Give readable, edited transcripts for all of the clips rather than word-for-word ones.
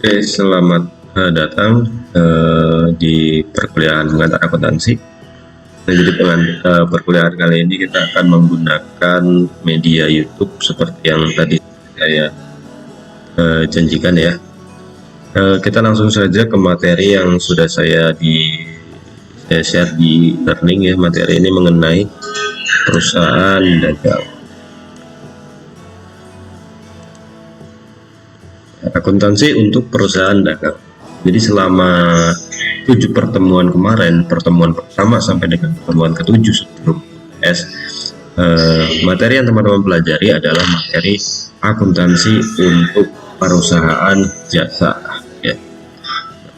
Oke, selamat datang di perkuliahan mengantar akuntansi. Nah, jadi dengan perkuliahan kali ini kita akan menggunakan media YouTube seperti yang tadi saya janjikan ya. Kita langsung saja ke materi yang sudah saya share di learning ya. Materi ini mengenai perusahaan dagang. Akuntansi untuk perusahaan dagang. Jadi selama 7 pertemuan kemarin, pertemuan pertama sampai dengan pertemuan ke-7 sebelum UTS, materi yang teman-teman pelajari adalah materi akuntansi untuk perusahaan jasa ya.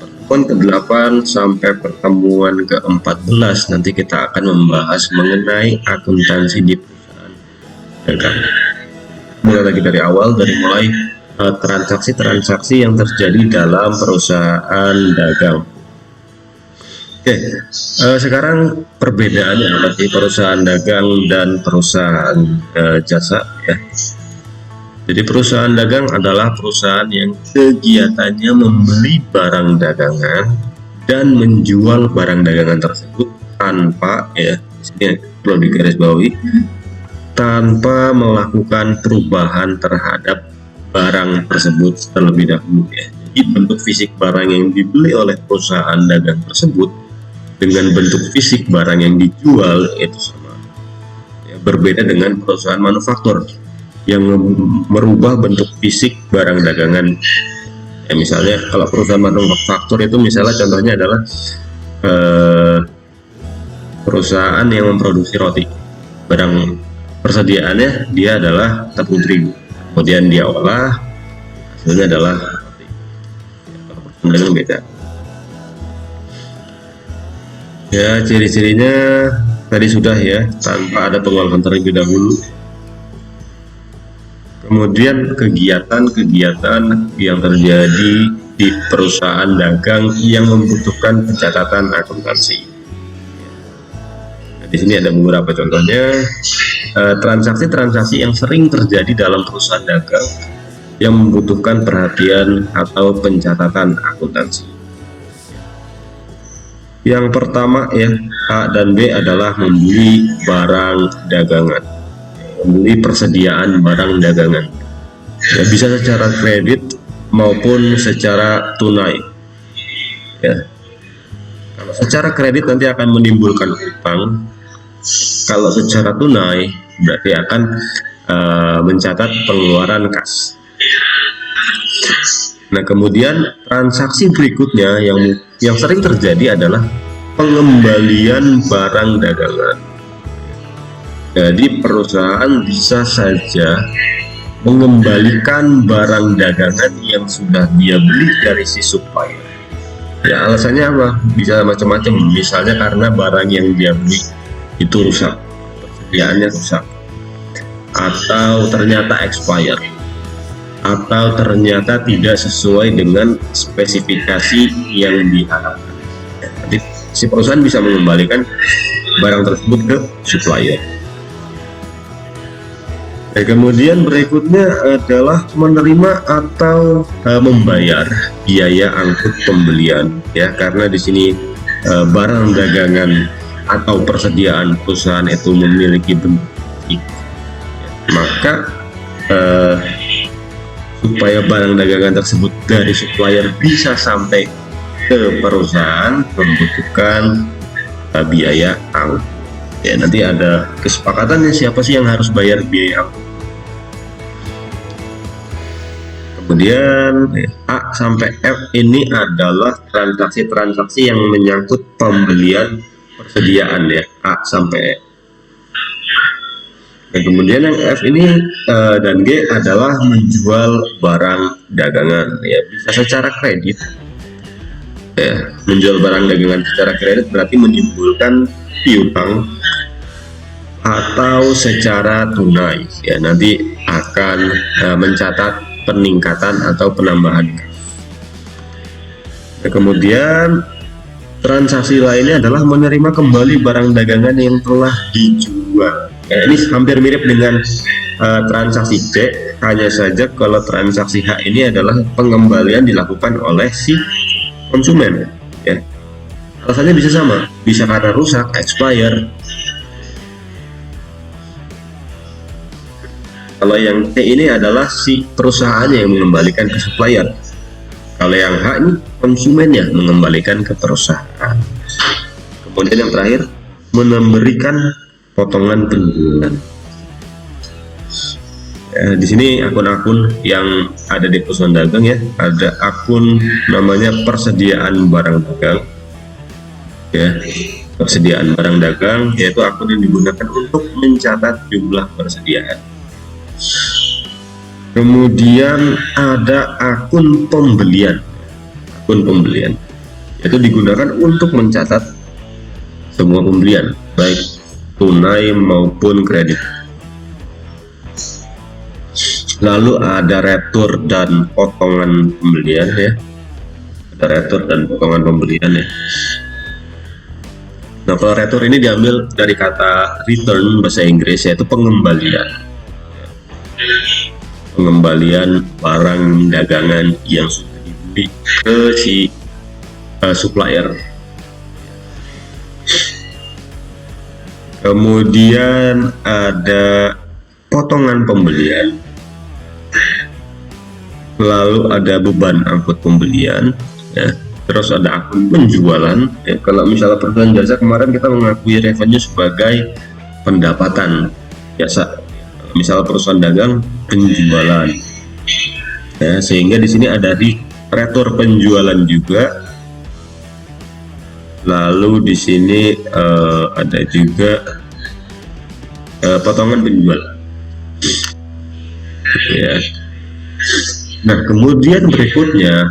Pertemuan ke-8 sampai pertemuan ke-14 nanti kita akan membahas mengenai akuntansi di perusahaan dagang. Mulai lagi dari awal, dari mulai transaksi-transaksi yang terjadi dalam perusahaan dagang. Oke, sekarang perbedaannya adalah di perusahaan dagang dan perusahaan jasa ya. Jadi perusahaan dagang adalah perusahaan yang kegiatannya membeli barang dagangan dan menjual barang dagangan tersebut tanpa ya, ini perlu digarisbawahi, tanpa melakukan perubahan terhadap barang tersebut terlebih dahulu ya. Jadi bentuk fisik barang yang dibeli oleh perusahaan dagang tersebut dengan bentuk fisik barang yang dijual itu sama ya, berbeda dengan perusahaan manufaktur yang merubah bentuk fisik barang dagangan ya. Misalnya kalau perusahaan manufaktur itu misalnya contohnya adalah perusahaan yang memproduksi roti, barang persediaannya dia adalah tepung terigu, kemudian dia olah, hasilnya adalah roti. Dengan beda. Ya, ciri-cirinya tadi sudah ya, tanpa ada pengolahan terlebih dahulu. Kemudian kegiatan-kegiatan yang terjadi di perusahaan dagang yang membutuhkan pencatatan akuntansi. Nah, di sini ada beberapa contohnya. Transaksi-transaksi yang sering terjadi dalam perusahaan dagang yang membutuhkan perhatian atau pencatatan akuntansi. Yang pertama ya, A dan B adalah membeli barang dagangan, membeli persediaan barang dagangan ya, bisa secara kredit maupun secara tunai ya. Kalau secara kredit nanti akan menimbulkan utang, kalau secara tunai berarti akan mencatat pengeluaran kas. Nah, kemudian transaksi berikutnya yang sering terjadi adalah pengembalian barang dagangan. Jadi perusahaan bisa saja mengembalikan barang dagangan yang sudah dia beli dari si supplier. Ya, alasannya apa? Bisa macam-macam. Misalnya karena barang yang dia beli itu rusak, persediaannya rusak, atau ternyata expired, atau ternyata tidak sesuai dengan spesifikasi yang diharapkan. Jadi si perusahaan bisa mengembalikan barang tersebut ke supplier. Kemudian berikutnya adalah menerima atau membayar biaya angkut pembelian ya, karena di sini barang dagangan atau persediaan perusahaan itu memiliki bentuk ya, maka supaya barang dagangan tersebut dari supplier bisa sampai ke perusahaan membutuhkan biaya angkut ya. Nanti ada kesepakatannya siapa sih yang harus bayar biaya angkut. Kemudian A sampai F ini adalah transaksi-transaksi yang menyangkut pembelian persediaan ya, A sampai E. Dan kemudian yang F ini dan G adalah menjual barang dagangan ya, bisa secara kredit ya. Menjual barang dagangan secara kredit berarti menimbulkan piutang, atau secara tunai ya, nanti akan mencatat peningkatan atau penambahan. Nah, kemudian transaksi lainnya adalah menerima kembali barang dagangan yang telah dijual ya, ini hampir mirip dengan transaksi C, hanya saja kalau transaksi H ini adalah pengembalian dilakukan oleh si konsumen, ya. Alasannya bisa sama, bisa karena rusak, expire. Kalau yang T ini adalah si perusahaannya yang mengembalikan ke supplier. Kalau yang H ini konsumennya mengembalikan ke perusahaan. Kemudian yang terakhir, memberikan potongan penjualan. Di sini akun-akun yang ada di perusahaan dagang, ya, ada akun namanya persediaan barang dagang, ya, persediaan barang dagang, yaitu akun yang digunakan untuk mencatat jumlah persediaan. Kemudian ada akun pembelian, yaitu digunakan untuk mencatat semua pembelian, baik tunai maupun kredit. Lalu ada retur dan potongan pembelian, ya. Ada retur dan potongan pembelian, ya. Nah, kalau retur ini diambil dari kata return bahasa Inggris, yaitu pengembalian. Pengembalian barang dagangan yang sudah dibeli ke si supplier. Kemudian ada potongan pembelian, lalu ada beban angkut pembelian, ya. Terus ada akun penjualan, ya. Kalau misalnya perusahaan jasa, kemarin kita mengakui revenue sebagai pendapatan biasa. Misalnya perusahaan dagang, penjualan, ya, sehingga di sini ada di retur penjualan juga. Lalu di sini ada juga potongan penjualan, ya. Nah, kemudian berikutnya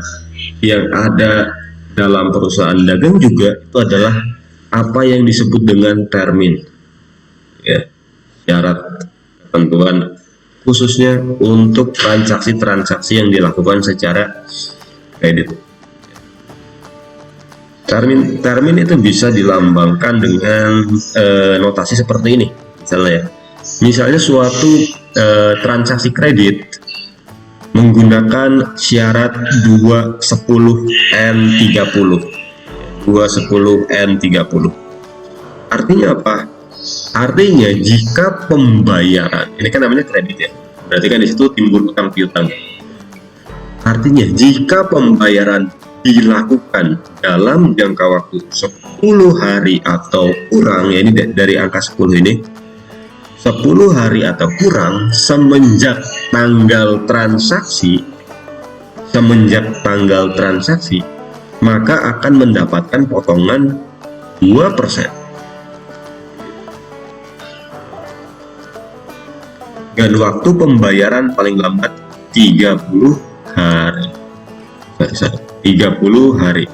yang ada dalam perusahaan dagang juga itu adalah apa yang disebut dengan termin, ya, syarat ketentuan khususnya untuk transaksi-transaksi yang dilakukan secara kredit. Termin itu bisa dilambangkan dengan notasi seperti ini, misalnya suatu transaksi kredit menggunakan syarat 210N30. Artinya apa? Artinya jika pembayaran, ini kan namanya kredit, ya, berarti kan di situ timbul utang piutang. Artinya jika pembayaran dilakukan dalam jangka waktu 10 hari atau kurang, ya, ini dari angka 10 ini, 10 hari atau kurang semenjak tanggal transaksi, maka akan mendapatkan potongan 2%. Dan waktu pembayaran paling lambat 30 hari. 30 hari.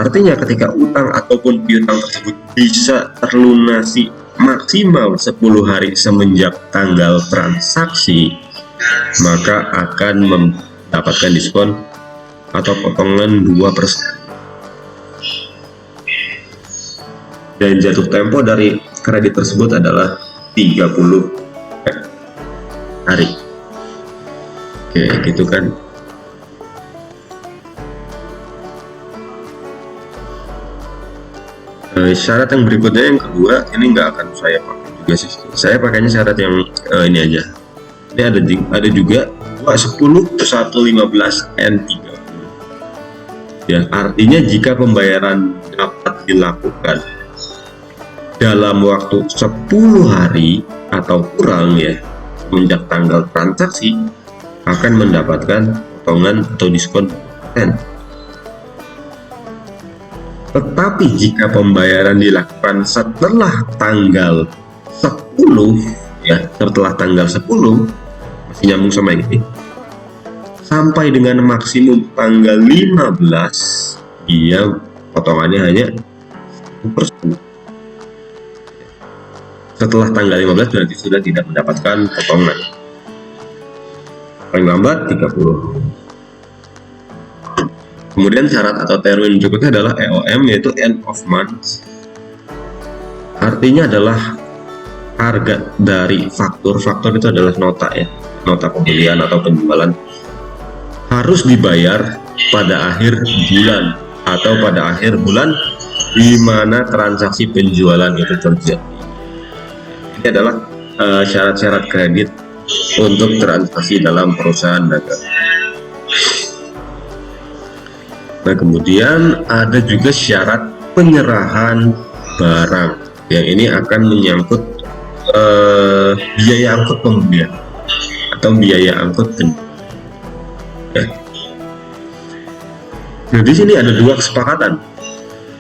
Artinya ketika utang ataupun piutang tersebut bisa terlunasi maksimal 10 hari semenjak tanggal transaksi, maka akan mendapatkan diskon atau potongan 2%. Dan jatuh tempo dari kredit tersebut adalah 30 hari. Oke, gitu kan. Syarat yang berikutnya, yang kedua, ini nggak akan saya pakai juga sih. Saya pakainya syarat yang ini aja. Ini ada juga 210-115N30. Ya, artinya jika pembayaran dapat dilakukan dalam waktu 10 hari atau kurang, ya, semenjak tanggal transaksi, akan mendapatkan potongan atau diskon 10%. Tetapi jika pembayaran dilakukan setelah tanggal 10, ya, setelah tanggal 10, masih nyambung sama ini, sampai dengan maksimum tanggal 15, dia potongannya hanya 1%. Setelah tanggal 15 berarti sudah tidak mendapatkan potongan. Paling lambat 30. Kemudian syarat atau termin berikutnya adalah EOM, yaitu end of month. Artinya adalah harga dari faktur itu adalah nota ya, nota pembelian atau penjualan, harus dibayar pada akhir bulan atau pada akhir bulan di mana transaksi penjualan itu terjadi. Ini adalah syarat-syarat kredit untuk transaksi dalam perusahaan dagang. Nah, kemudian ada juga syarat penyerahan barang yang ini akan menyangkut biaya angkut pembelian atau biaya angkut penjualan. Ya. Nah, di sini ada dua kesepakatan.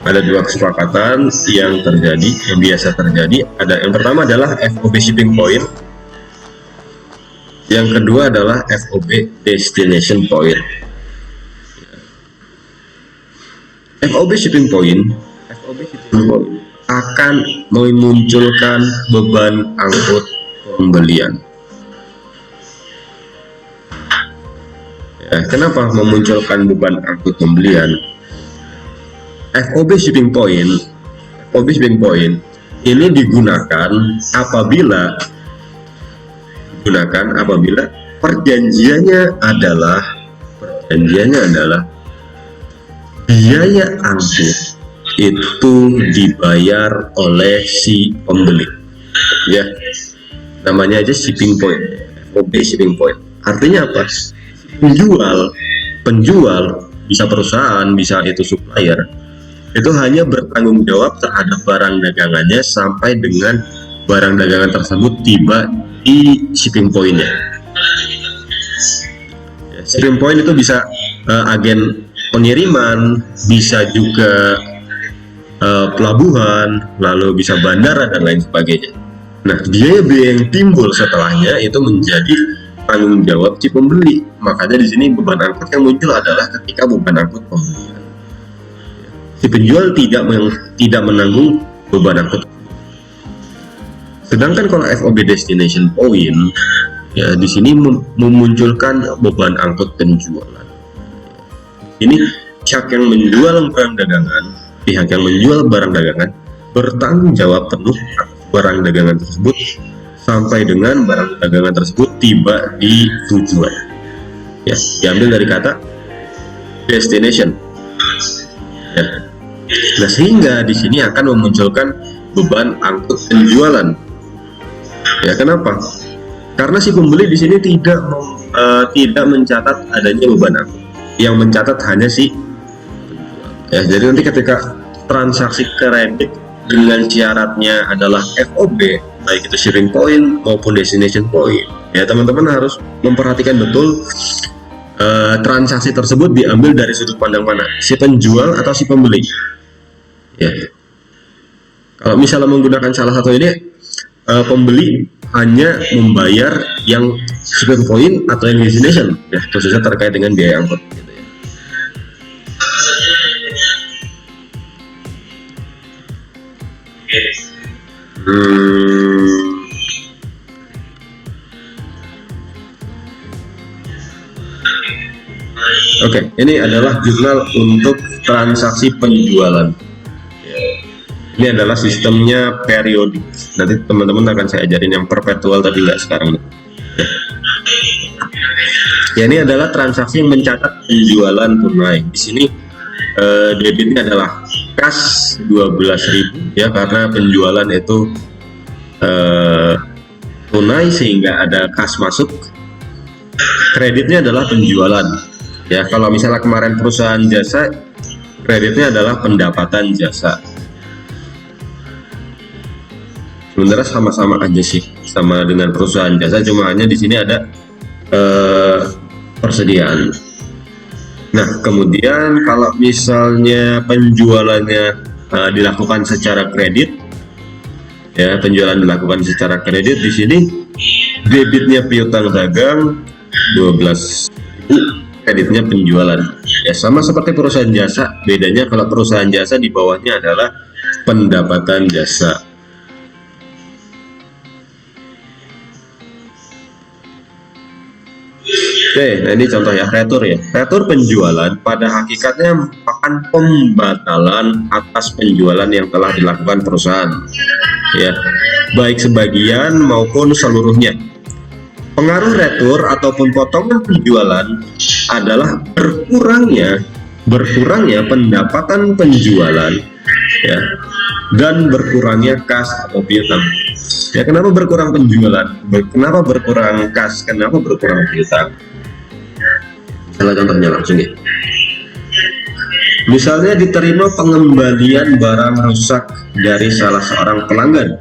Ada dua kesepakatan yang terjadi, yang biasa terjadi. Ada yang pertama adalah FOB shipping point. Yang kedua adalah FOB destination point. FOB shipping point akan memunculkan beban angkut pembelian. Ya, kenapa memunculkan beban angkut pembelian? FOB shipping point ini digunakan apabila perjanjiannya adalah biaya angkut itu dibayar oleh si pembeli. Ya, namanya aja shipping point, FOB shipping point. Artinya apa? Penjual bisa perusahaan, bisa itu supplier, itu hanya bertanggung jawab terhadap barang dagangannya sampai dengan barang dagangan tersebut tiba di shipping point-nya. Shipping point itu bisa agen pengiriman, bisa juga pelabuhan, lalu bisa bandara dan lain sebagainya. Nah, biaya-biaya yang timbul setelahnya itu menjadi tanggung jawab si pembeli. Makanya di sini beban angkut yang muncul adalah ketika beban angkut pembelian. Si penjual tidak menanggung beban angkut. Sedangkan kalau FOB destination point, ya di sini memunculkan beban angkut penjualan. Ini pihak yang menjual barang dagangan, bertanggung jawab penuh atas barang dagangan tersebut sampai dengan barang dagangan tersebut tiba di tujuan. Ya, diambil dari kata destination. Ya. Nah, sehingga di sini akan memunculkan beban angkut penjualan. Ya, kenapa? Karena si pembeli di sini tidak mencatat adanya beban angkut. Yang mencatat hanya si penjual. Ya, jadi nanti ketika transaksi kredit dengan syaratnya adalah FOB, baik itu shipping point maupun destination point, ya teman-teman harus memperhatikan betul transaksi tersebut diambil dari sudut pandang mana, si penjual atau si pembeli. Ya, kalau misalnya menggunakan salah satu ini, pembeli hanya membayar yang shipping point atau yang destination, ya khususnya terkait dengan biaya angkut. Gitu ya. Oke, ini adalah jurnal untuk transaksi penjualan. Ini adalah sistemnya periodik. Nanti teman-teman akan saya ajarin yang perpetual tadi, nggak sekarang. Ya, ini adalah transaksi yang mencatat penjualan tunai. Di sini debitnya adalah kas 12.000 ya, karena penjualan itu tunai sehingga ada kas masuk. Kreditnya adalah penjualan. Ya, kalau misalnya kemarin perusahaan jasa, kreditnya adalah pendapatan jasa. Sebenarnya sama-sama aja sih, sama dengan perusahaan jasa, cuma hanya di sini ada persediaan. Nah, kemudian kalau misalnya penjualannya dilakukan secara kredit, ya penjualan dilakukan secara kredit, di sini debitnya piutang dagang 12.000, kreditnya penjualan. Ya sama seperti perusahaan jasa, bedanya kalau perusahaan jasa di bawahnya adalah pendapatan jasa. Oke, nah ini contoh ya, retur ya. Retur penjualan pada hakikatnya merupakan pembatalan atas penjualan yang telah dilakukan perusahaan. Ya, baik sebagian maupun seluruhnya. Pengaruh retur ataupun potongan penjualan adalah berkurangnya pendapatan penjualan, ya, dan berkurangnya kas atau piutang. Ya, kenapa berkurang penjualan? Kenapa berkurang kas? Kenapa berkurang piutang? Salah contohnya langsung ya. Misalnya diterima pengembalian barang rusak dari salah seorang pelanggan.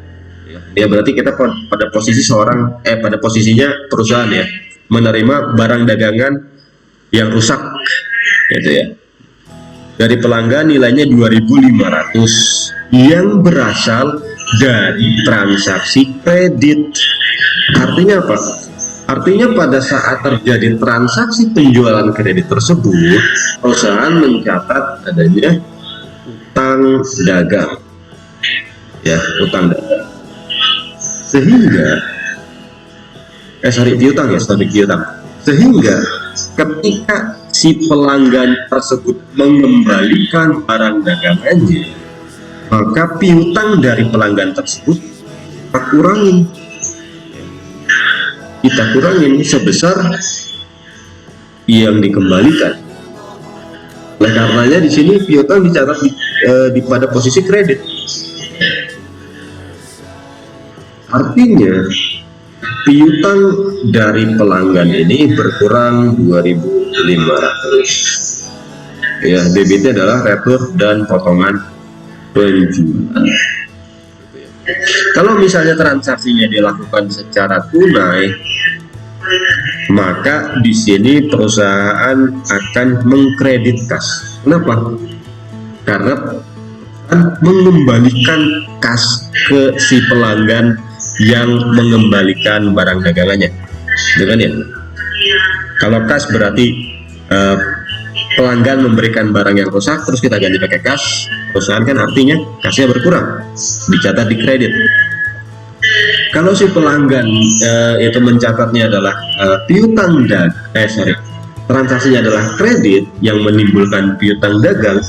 Ya, berarti kita pada posisinya perusahaan ya, menerima barang dagangan yang rusak, gitu ya, dari pelanggan nilainya 2.500 yang berasal dari transaksi kredit. Artinya apa? Artinya pada saat terjadi transaksi penjualan kredit tersebut, perusahaan mencatat adanya utang dagang, ya, utang dagang. Sehingga piutang. Sehingga ketika si pelanggan tersebut mengembalikan barang dagangannya, maka piutang dari pelanggan tersebut kita kurangin sebesar yang dikembalikan. Oleh karenanya di sini piutang dicatat pada posisi kredit. Artinya piutang dari pelanggan ini berkurang 2.500. Ya, debitnya adalah retur dan potongan penjualan. Kalau misalnya transaksinya dilakukan secara tunai, maka di sini perusahaan akan mengkredit kas. Kenapa? Karena mengembalikan kas ke si pelanggan yang mengembalikan barang dagangannya, gitu ya. Kalau kas berarti pelanggan memberikan barang yang rusak terus kita ganti pakai kas, perusahaan kan artinya kasnya berkurang, dicatat di kredit. Kalau si pelanggan itu mencatatnya adalah transaksinya adalah kredit yang menimbulkan piutang dagang,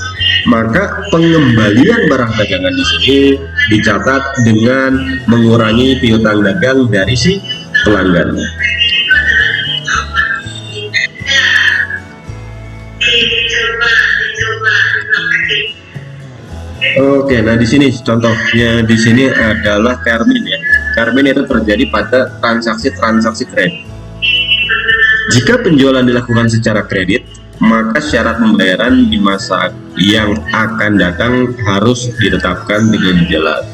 maka pengembalian barang dagangan di sini dicatat dengan mengurangi piutang dagang dari si pelanggan. Oke, nah di sini contohnya di sini adalah termin ya. Termin itu terjadi pada transaksi kredit. Jika penjualan dilakukan secara kredit, maka syarat pembayaran di masa yang akan datang harus ditetapkan dengan jelas.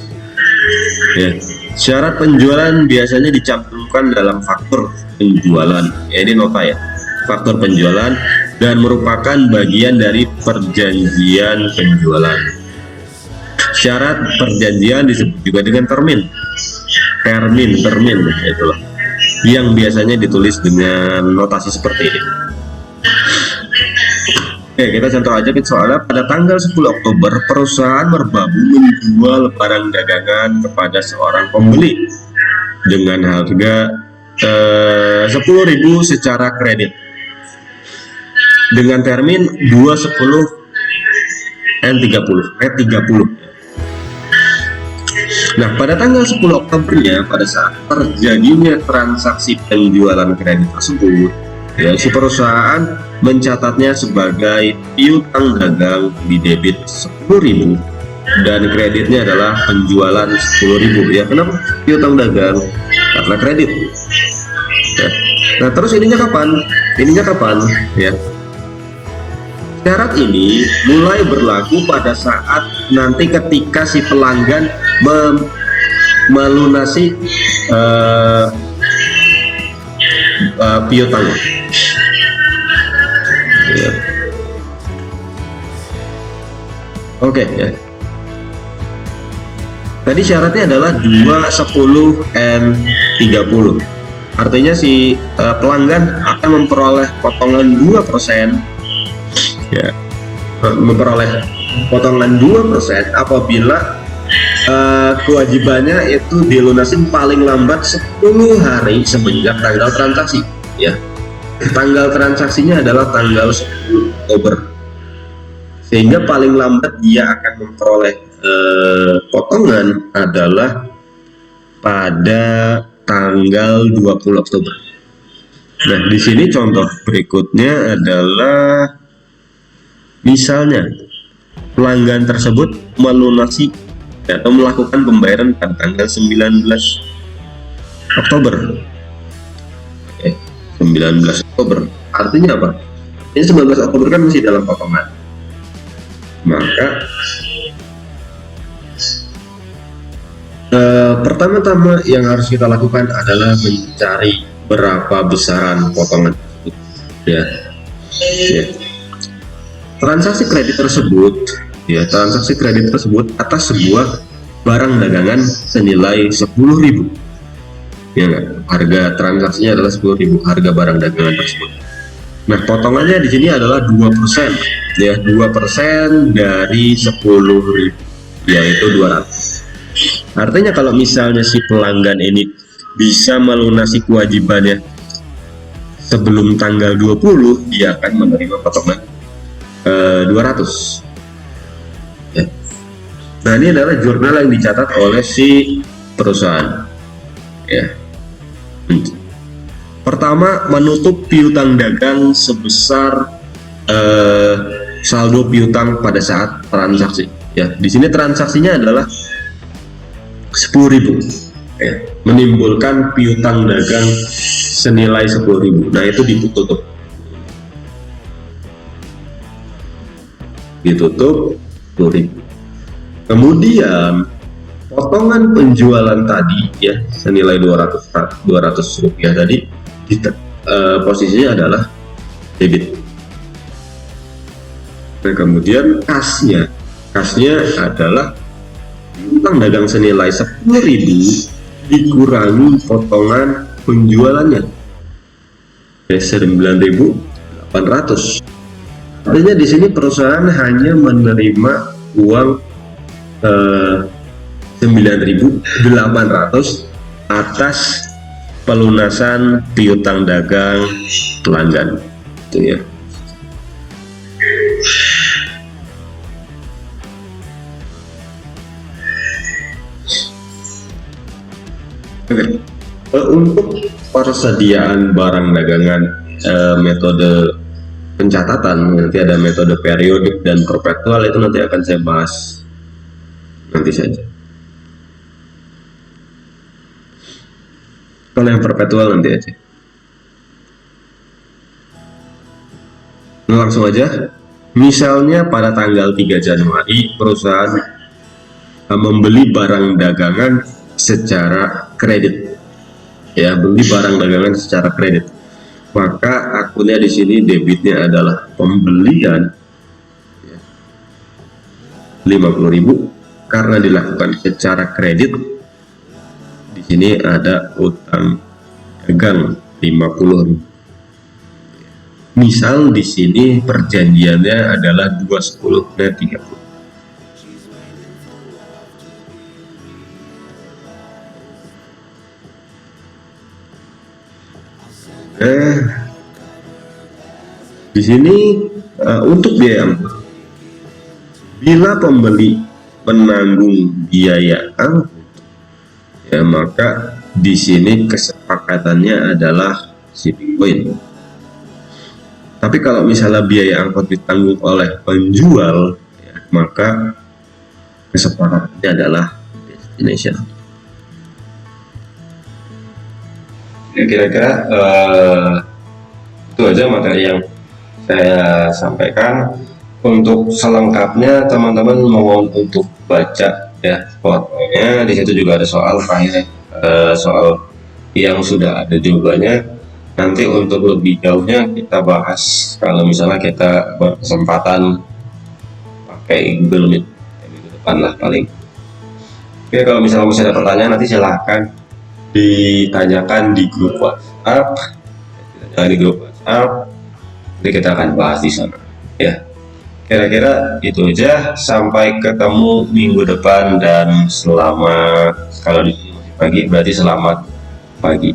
Ya, syarat penjualan biasanya dicantumkan dalam faktur penjualan. Ya, ini nota ya, faktur penjualan, dan merupakan bagian dari perjanjian penjualan. Syarat perjanjian disebut juga dengan termin, itulah, yang biasanya ditulis dengan notasi seperti ini. Oke, kita contoh aja soalnya pada tanggal 10 Oktober perusahaan Merbabu menjual barang dagangan kepada seorang pembeli dengan harga 10.000 secara kredit dengan termin 2/10/30. Nah, pada tanggal 10 Oktobernya, pada saat terjadinya transaksi penjualan kredit tersebut, ya, si perusahaan mencatatnya sebagai piutang dagang di debit 10.000 dan kreditnya adalah penjualan 10.000. Ya, kenapa piutang dagang? Karena kredit. Ya. Nah, terus ininya kapan? Ya. Syarat ini mulai berlaku pada saat nanti ketika si pelanggan melunasi piutangnya. Ya. Oke, ya. Tadi syaratnya adalah 2/10/30. Artinya si pelanggan akan memperoleh potongan 2%. Ya, memperoleh potongan 2% apabila kewajibannya itu dilunasin paling lambat 10 hari semenjak tanggal transaksi. Ya, tanggal transaksinya adalah tanggal 10 Oktober, sehingga paling lambat dia akan memperoleh potongan adalah pada tanggal 20 Oktober. Nah, di sini contoh berikutnya adalah misalnya pelanggan tersebut melunasi atau melakukan pembayaran pada tanggal 19 Oktober. 19 Oktober. Artinya apa? Ini 19 Oktober kan masih dalam potongan. Maka pertama-tama yang harus kita lakukan adalah mencari berapa besaran potongan ya. Transaksi kredit tersebut atas sebuah barang dagangan senilai 10.000 ya enggak? Harga transaksinya adalah 10.000 harga barang dagangan tersebut. Nah, potongannya di sini adalah 2% ya, 2% dari 10.000 yaitu 200. Artinya kalau misalnya si pelanggan ini bisa melunasi kewajibannya sebelum tanggal 20, dia akan menerima potongan 200 ya. Nah, ini adalah jurnal yang dicatat oleh si perusahaan ya. Pertama, menutup piutang dagang sebesar saldo piutang pada saat transaksi ya. Di sini transaksinya adalah 10.000 ya. Menimbulkan piutang dagang senilai 10.000. Nah, itu ditutup 10.000. Kemudian potongan penjualan tadi ya senilai 200 rupiah tadi posisinya adalah debit. Nah, kemudian kasnya adalah piutang dagang senilai 10.000 dikurangi potongan penjualannya 9.800. Artinya di sini perusahaan hanya menerima uang 9.800 atas pelunasan piutang dagang pelanggan itu ya. Oke. Untuk persediaan barang dagangan metode pencatatan nanti ada metode periodik dan perpetual, itu nanti akan saya bahas nanti saja. Kalau yang perpetual nanti aja. Nah, langsung aja. Misalnya pada tanggal 3 Januari perusahaan membeli barang dagangan secara kredit. Ya, beli barang dagangan secara kredit. Maka akunnya di sini debitnya adalah pembelian 50.000 karena dilakukan secara kredit. Di sini ada utang dagang 50.000. Misal di sini perjanjiannya adalah 2/10 dan 30. Di sini untuk biaya angkut, bila pembeli menanggung biaya angkut, ya maka di sini kesepakatannya adalah shipping point. Tapi kalau misalnya biaya angkut ditanggung oleh penjual, ya, maka kesepakatannya adalah destination. Ya, kira-kira itu aja materi yang saya sampaikan. Untuk selengkapnya teman-teman mohon untuk baca ya fotonya. Di situ juga ada soal terakhir, soal yang sudah ada jawabannya. Nanti untuk lebih jauhnya kita bahas kalau misalnya kita berkesempatan pakai Google Meet minggu depan lah paling. Oke, kalau misalnya masih ada pertanyaan nanti silahkan ditanyakan di grup WhatsApp. Nanti kita akan bahas di sana ya. Kira-kira itu aja, sampai ketemu minggu depan dan selamat, kalau di sini masih pagi berarti selamat pagi.